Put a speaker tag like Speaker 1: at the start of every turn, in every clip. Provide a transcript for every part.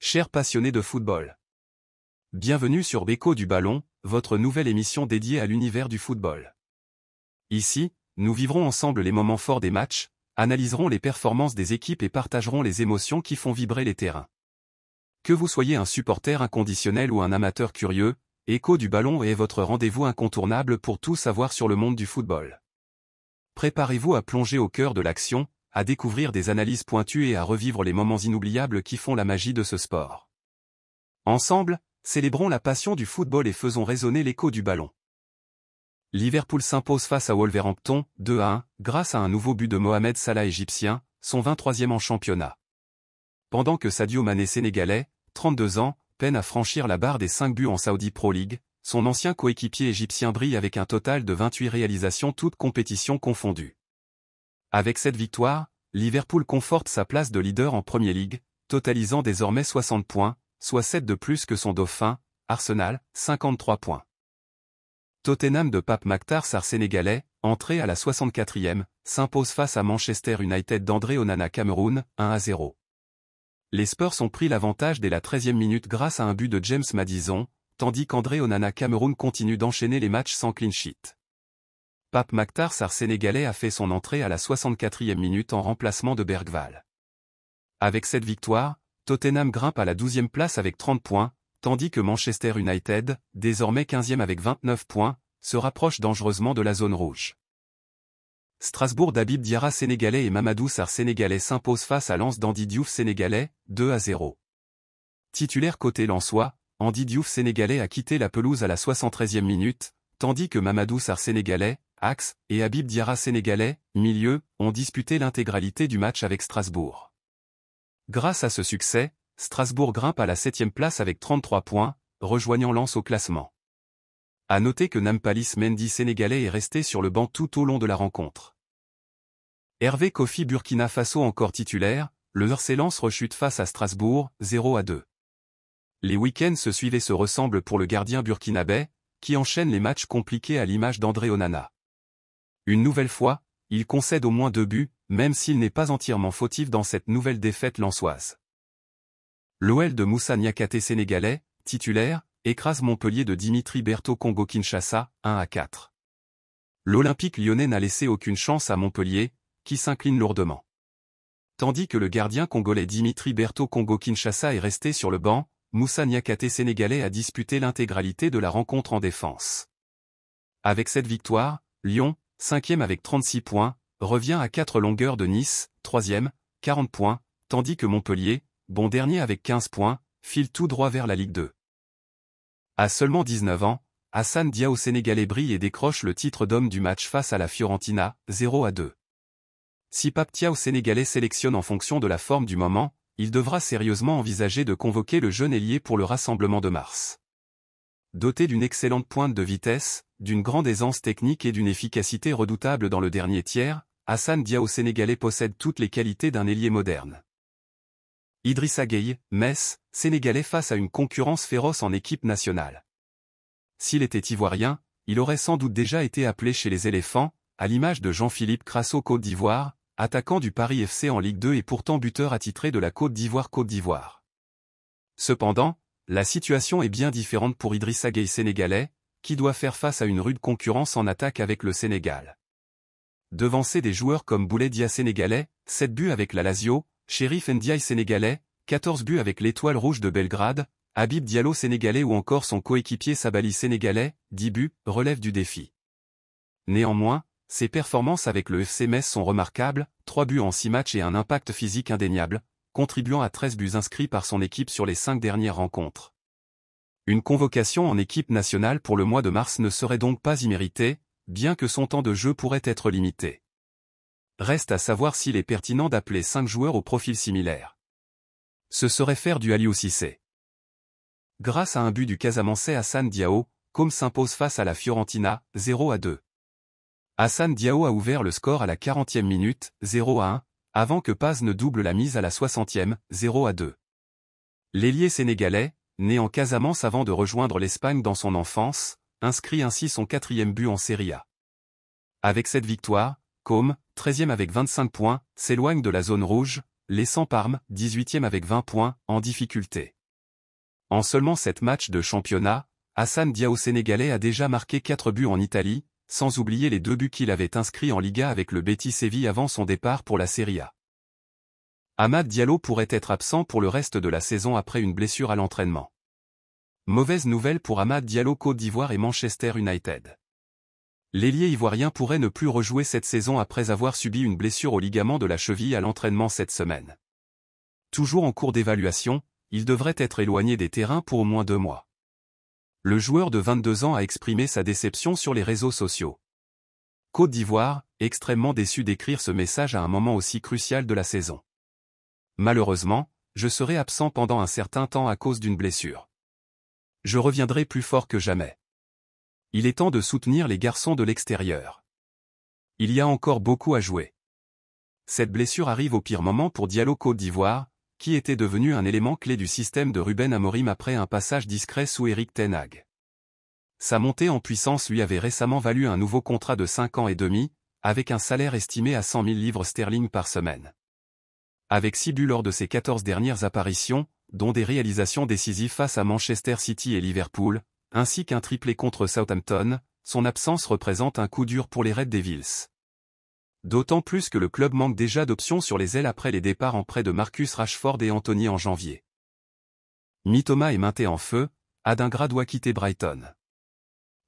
Speaker 1: Chers passionnés de football. Bienvenue sur Beko du Ballon, votre nouvelle émission dédiée à l'univers du football. Ici, nous vivrons ensemble les moments forts des matchs, analyserons les performances des équipes et partagerons les émotions qui font vibrer les terrains. Que vous soyez un supporter inconditionnel ou un amateur curieux, Beko du Ballon est votre rendez-vous incontournable pour tout savoir sur le monde du football. Préparez-vous à plonger au cœur de l'action, à découvrir des analyses pointues et à revivre les moments inoubliables qui font la magie de ce sport. Ensemble, célébrons la passion du football et faisons résonner l'écho du ballon. Liverpool s'impose face à Wolverhampton, 2-1, grâce à un nouveau but de Mohamed Salah égyptien, son 23e en championnat. Pendant que Sadio Mané sénégalais, 32 ans, peine à franchir la barre des 5 buts en Saudi Pro League, son ancien coéquipier égyptien brille avec un total de 28 réalisations toutes compétitions confondues. Avec cette victoire, Liverpool conforte sa place de leader en Premier League, totalisant désormais 60 points, soit 7 de plus que son dauphin, Arsenal, 53 points. Tottenham de Pape Makhtar Sarr sénégalais, entré à la 64e, s'impose face à Manchester United d'André Onana Cameroun, 1-0. Les Spurs ont pris l'avantage dès la 13e minute grâce à un but de James Maddison, tandis qu'André Onana Cameroun continue d'enchaîner les matchs sans clean sheet. Pape Makhtar Sarr sénégalais a fait son entrée à la 64e minute en remplacement de Bergwall. Avec cette victoire, Tottenham grimpe à la 12e place avec 30 points, tandis que Manchester United, désormais 15e avec 29 points, se rapproche dangereusement de la zone rouge. Strasbourg d'Habib Diarra sénégalais et Mamadou Sarr sénégalais s'imposent face à Lens d'Andy Diouf sénégalais, 2-0. Titulaire côté lensois, Andy Diouf sénégalais a quitté la pelouse à la 73e minute, tandis que Mamadou Sarr sénégalais, axe, et Habib Diarra sénégalais, milieu, ont disputé l'intégralité du match avec Strasbourg. Grâce à ce succès, Strasbourg grimpe à la 7e place avec 33 points, rejoignant Lens au classement. À noter que Nampalys Mendy sénégalais est resté sur le banc tout au long de la rencontre. Hervé Kofi Burkina Faso encore titulaire, le RC Lens rechute face à Strasbourg, 0-2. Les week-ends se suivent et se ressemblent pour le gardien burkinabé, qui enchaîne les matchs compliqués à l'image d'André Onana. Une nouvelle fois, il concède au moins 2 buts, même s'il n'est pas entièrement fautif dans cette nouvelle défaite lensoise. L'OL de Moussa Niakhaté sénégalais, titulaire, écrase Montpellier de Dimitri Berto Congo-Kinshasa, 1-4. L'Olympique lyonnais n'a laissé aucune chance à Montpellier, qui s'incline lourdement. Tandis que le gardien congolais Dimitri Berto Congo-Kinshasa est resté sur le banc, Moussa Niakhaté sénégalais a disputé l'intégralité de la rencontre en défense. Avec cette victoire, Lyon, 5e avec 36 points, revient à 4 longueurs de Nice, 3e, 40 points, tandis que Montpellier, bon dernier avec 15 points, file tout droit vers la Ligue 2. À seulement 19 ans, Hassan Diao sénégalais brille et décroche le titre d'homme du match face à la Fiorentina, 0-2. Si Pape Thiaw sénégalais sélectionne en fonction de la forme du moment, il devra sérieusement envisager de convoquer le jeune ailier pour le rassemblement de mars. Doté d'une excellente pointe de vitesse, d'une grande aisance technique et d'une efficacité redoutable dans le dernier tiers, Hassan Diao sénégalais possède toutes les qualités d'un ailier moderne. Idrissa Gueye, Metz, sénégalais face à une concurrence féroce en équipe nationale. S'il était ivoirien, il aurait sans doute déjà été appelé chez les éléphants, à l'image de Jean-Philippe Crasso Côte d'Ivoire, attaquant du Paris FC en Ligue 2 et pourtant buteur attitré de la Côte d'Ivoire. Cependant, la situation est bien différente pour Idrissa Gueye sénégalais, qui doit faire face à une rude concurrence en attaque avec le Sénégal. Devancé des joueurs comme Boulaye Dia sénégalais, 7 buts avec la Lazio, Chérif Ndiaye sénégalais, 14 buts avec l'Étoile Rouge de Belgrade, Habib Diallo sénégalais ou encore son coéquipier Sabali sénégalais, 10 buts, relèvent du défi. Néanmoins, ses performances avec le FC Metz sont remarquables, 3 buts en 6 matchs et un impact physique indéniable, contribuant à 13 buts inscrits par son équipe sur les 5 dernières rencontres. Une convocation en équipe nationale pour le mois de mars ne serait donc pas imméritée, bien que son temps de jeu pourrait être limité. Reste à savoir s'il est pertinent d'appeler 5 joueurs au profil similaire. Ce serait faire du Aliou Cissé. Grâce à un but du Casamançais Hassan Diao, Com s'impose face à la Fiorentina, 0-2. Hassan Diao a ouvert le score à la 40e minute, 0-1, avant que Paz ne double la mise à la 60e, 0-2. L'ailier sénégalais, né en Casamance avant de rejoindre l'Espagne dans son enfance, inscrit ainsi son 4e but en Serie A. Avec cette victoire, Com, 13e avec 25 points, s'éloigne de la zone rouge, laissant Parme, 18e avec 20 points, en difficulté. En seulement 7 matchs de championnat, Hassan Diao sénégalais a déjà marqué 4 buts en Italie, sans oublier les 2 buts qu'il avait inscrits en Liga avec le Betis Séville avant son départ pour la Serie A. Amad Diallo pourrait être absent pour le reste de la saison après une blessure à l'entraînement. Mauvaise nouvelle pour Amad Diallo Côte d'Ivoire et Manchester United. L'ailier ivoirien pourrait ne plus rejouer cette saison après avoir subi une blessure au ligament de la cheville à l'entraînement cette semaine. Toujours en cours d'évaluation, il devrait être éloigné des terrains pour au moins 2 mois. Le joueur de 22 ans a exprimé sa déception sur les réseaux sociaux. Côte d'Ivoire, extrêmement déçu d'écrire ce message à un moment aussi crucial de la saison. Malheureusement, je serai absent pendant un certain temps à cause d'une blessure. Je reviendrai plus fort que jamais. Il est temps de soutenir les garçons de l'extérieur. Il y a encore beaucoup à jouer. Cette blessure arrive au pire moment pour Diallo Côte d'Ivoire, qui était devenu un élément clé du système de Ruben Amorim après un passage discret sous Erik ten Hag. Sa montée en puissance lui avait récemment valu un nouveau contrat de 5 ans et demi, avec un salaire estimé à 100 000 livres sterling par semaine. Avec 6 buts lors de ses 14 dernières apparitions, dont des réalisations décisives face à Manchester City et Liverpool, ainsi qu'un triplé contre Southampton, son absence représente un coup dur pour les Red Devils. D'autant plus que le club manque déjà d'options sur les ailes après les départs en prêt de Marcus Rashford et Anthony en janvier. Mitoma est mainté en feu, Adingra doit quitter Brighton.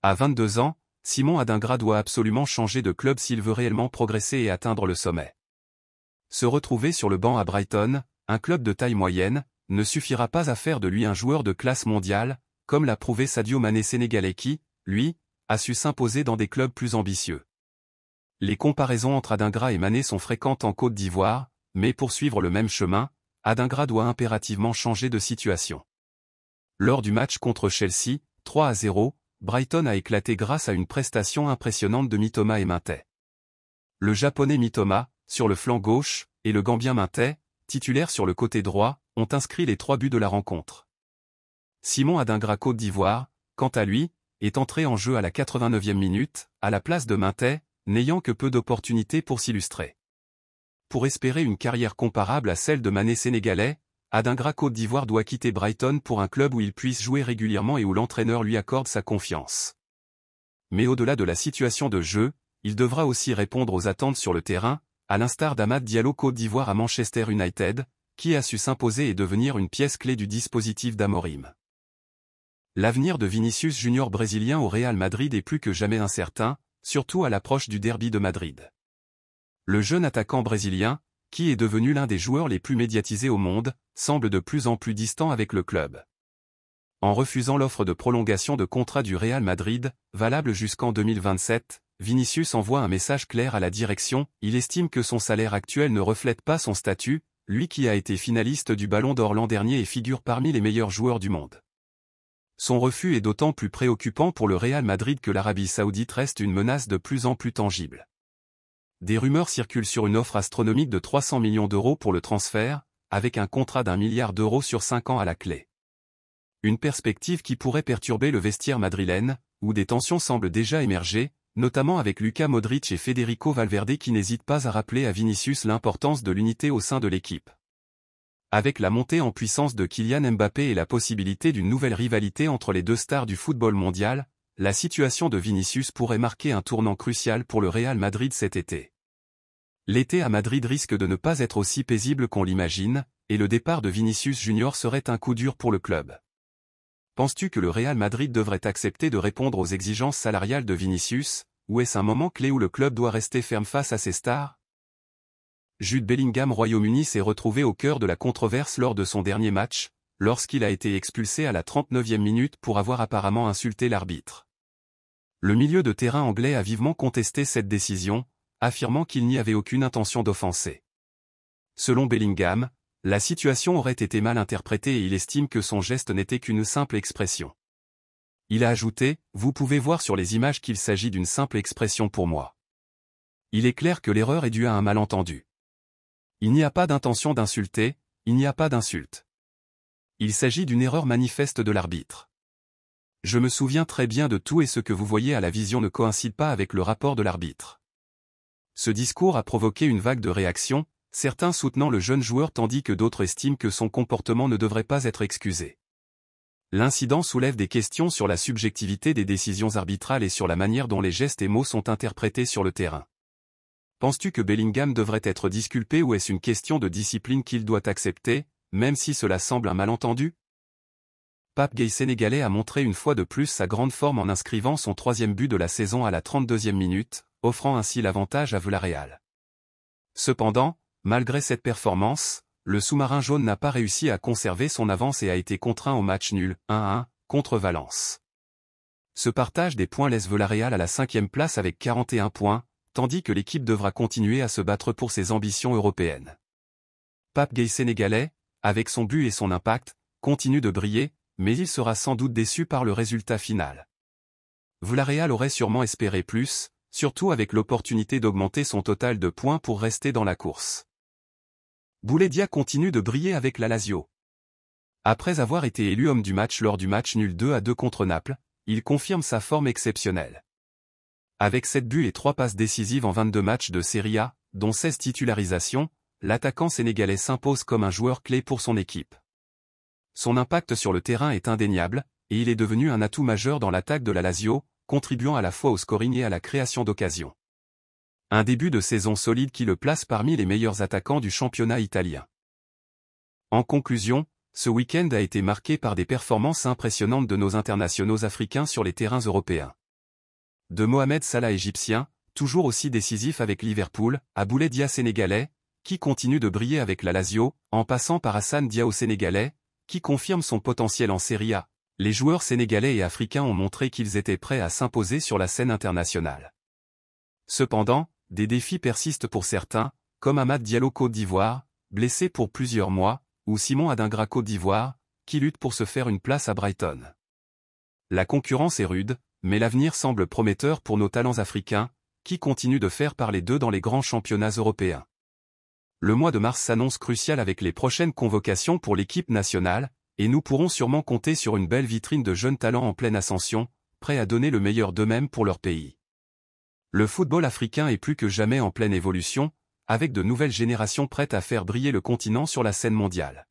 Speaker 1: À 22 ans, Simon Adingra doit absolument changer de club s'il veut réellement progresser et atteindre le sommet. Se retrouver sur le banc à Brighton, un club de taille moyenne, ne suffira pas à faire de lui un joueur de classe mondiale, comme l'a prouvé Sadio Mané sénégalais qui, lui, a su s'imposer dans des clubs plus ambitieux. Les comparaisons entre Adingra et Mané sont fréquentes en Côte d'Ivoire, mais pour suivre le même chemin, Adingra doit impérativement changer de situation. Lors du match contre Chelsea, 3-0, Brighton a éclaté grâce à une prestation impressionnante de Mitoma et Mintet. Le japonais Mitoma, sur le flanc gauche, et le Gambien Mintet, titulaire sur le côté droit, ont inscrit les 3 buts de la rencontre. Simon Adingra Côte d'Ivoire, quant à lui, est entré en jeu à la 89e minute, à la place de Mintet, n'ayant que peu d'opportunités pour s'illustrer. Pour espérer une carrière comparable à celle de Mané sénégalais, Adingra Côte d'Ivoire doit quitter Brighton pour un club où il puisse jouer régulièrement et où l'entraîneur lui accorde sa confiance. Mais au-delà de la situation de jeu, il devra aussi répondre aux attentes sur le terrain, à l'instar d'Amad Diallo Côte d'Ivoire à Manchester United, qui a su s'imposer et devenir une pièce clé du dispositif d'Amorim. L'avenir de Vinicius Junior brésilien au Real Madrid est plus que jamais incertain, surtout à l'approche du derby de Madrid. Le jeune attaquant brésilien, qui est devenu l'un des joueurs les plus médiatisés au monde, semble de plus en plus distant avec le club. En refusant l'offre de prolongation de contrat du Real Madrid, valable jusqu'en 2027, Vinicius envoie un message clair à la direction, il estime que son salaire actuel ne reflète pas son statut, lui qui a été finaliste du Ballon d'Or l'an dernier et figure parmi les meilleurs joueurs du monde. Son refus est d'autant plus préoccupant pour le Real Madrid que l'Arabie Saoudite reste une menace de plus en plus tangible. Des rumeurs circulent sur une offre astronomique de 300 millions d'euros pour le transfert, avec un contrat d'1 milliard d'euros sur 5 ans à la clé. Une perspective qui pourrait perturber le vestiaire madrilène, où des tensions semblent déjà émerger, notamment avec Luka Modric et Federico Valverde qui n'hésitent pas à rappeler à Vinicius l'importance de l'unité au sein de l'équipe. Avec la montée en puissance de Kylian Mbappé et la possibilité d'une nouvelle rivalité entre les deux stars du football mondial, la situation de Vinicius pourrait marquer un tournant crucial pour le Real Madrid cet été. L'été à Madrid risque de ne pas être aussi paisible qu'on l'imagine, et le départ de Vinicius Junior serait un coup dur pour le club. Penses-tu que le Real Madrid devrait accepter de répondre aux exigences salariales de Vinicius, ou est-ce un moment clé où le club doit rester ferme face à ses stars? Jude Bellingham Royaume-Uni s'est retrouvé au cœur de la controverse lors de son dernier match, lorsqu'il a été expulsé à la 39e minute pour avoir apparemment insulté l'arbitre. Le milieu de terrain anglais a vivement contesté cette décision, affirmant qu'il n'y avait aucune intention d'offenser. Selon Bellingham, la situation aurait été mal interprétée et il estime que son geste n'était qu'une simple expression. Il a ajouté, « Vous pouvez voir sur les images qu'il s'agit d'une simple expression pour moi. Il est clair que l'erreur est due à un malentendu. Il n'y a pas d'intention d'insulter, il n'y a pas d'insulte. Il s'agit d'une erreur manifeste de l'arbitre. Je me souviens très bien de tout et ce que vous voyez à la vision ne coïncide pas avec le rapport de l'arbitre. » Ce discours a provoqué une vague de réactions, certains soutenant le jeune joueur tandis que d'autres estiment que son comportement ne devrait pas être excusé. L'incident soulève des questions sur la subjectivité des décisions arbitrales et sur la manière dont les gestes et mots sont interprétés sur le terrain. Penses-tu que Bellingham devrait être disculpé ou est-ce une question de discipline qu'il doit accepter, même si cela semble un malentendu? Pape Gueye sénégalais a montré une fois de plus sa grande forme en inscrivant son 3e but de la saison à la 32e minute, offrant ainsi l'avantage à Villarreal. Cependant, malgré cette performance, le sous-marin jaune n'a pas réussi à conserver son avance et a été contraint au match nul, 1-1, contre Valence. Ce partage des points laisse Villarreal à la 5e place avec 41 points, tandis que l'équipe devra continuer à se battre pour ses ambitions européennes. Pape Gueye sénégalais, avec son but et son impact, continue de briller, mais il sera sans doute déçu par le résultat final. Villarreal aurait sûrement espéré plus, surtout avec l'opportunité d'augmenter son total de points pour rester dans la course. Boulaye Dia continue de briller avec la Lazio. Après avoir été élu homme du match lors du match nul 2-2 contre Naples, il confirme sa forme exceptionnelle. Avec 7 buts et 3 passes décisives en 22 matchs de Serie A, dont 16 titularisations, l'attaquant sénégalais s'impose comme un joueur clé pour son équipe. Son impact sur le terrain est indéniable, et il est devenu un atout majeur dans l'attaque de la Lazio, contribuant à la fois au scoring et à la création d'occasions. Un début de saison solide qui le place parmi les meilleurs attaquants du championnat italien. En conclusion, ce week-end a été marqué par des performances impressionnantes de nos internationaux africains sur les terrains européens. De Mohamed Salah égyptien, toujours aussi décisif avec Liverpool, à Boulaye Dia sénégalais, qui continue de briller avec la Lazio, en passant par Assane Diao sénégalais, qui confirme son potentiel en Serie A. Les joueurs sénégalais et africains ont montré qu'ils étaient prêts à s'imposer sur la scène internationale. Cependant, des défis persistent pour certains, comme Amad Diallo Côte d'Ivoire, blessé pour plusieurs mois, ou Simon Adingra Côte d'Ivoire, qui lutte pour se faire une place à Brighton. La concurrence est rude, mais l'avenir semble prometteur pour nos talents africains, qui continuent de faire parler d'eux dans les grands championnats européens. Le mois de mars s'annonce crucial avec les prochaines convocations pour l'équipe nationale, et nous pourrons sûrement compter sur une belle vitrine de jeunes talents en pleine ascension, prêts à donner le meilleur d'eux-mêmes pour leur pays. Le football africain est plus que jamais en pleine évolution, avec de nouvelles générations prêtes à faire briller le continent sur la scène mondiale.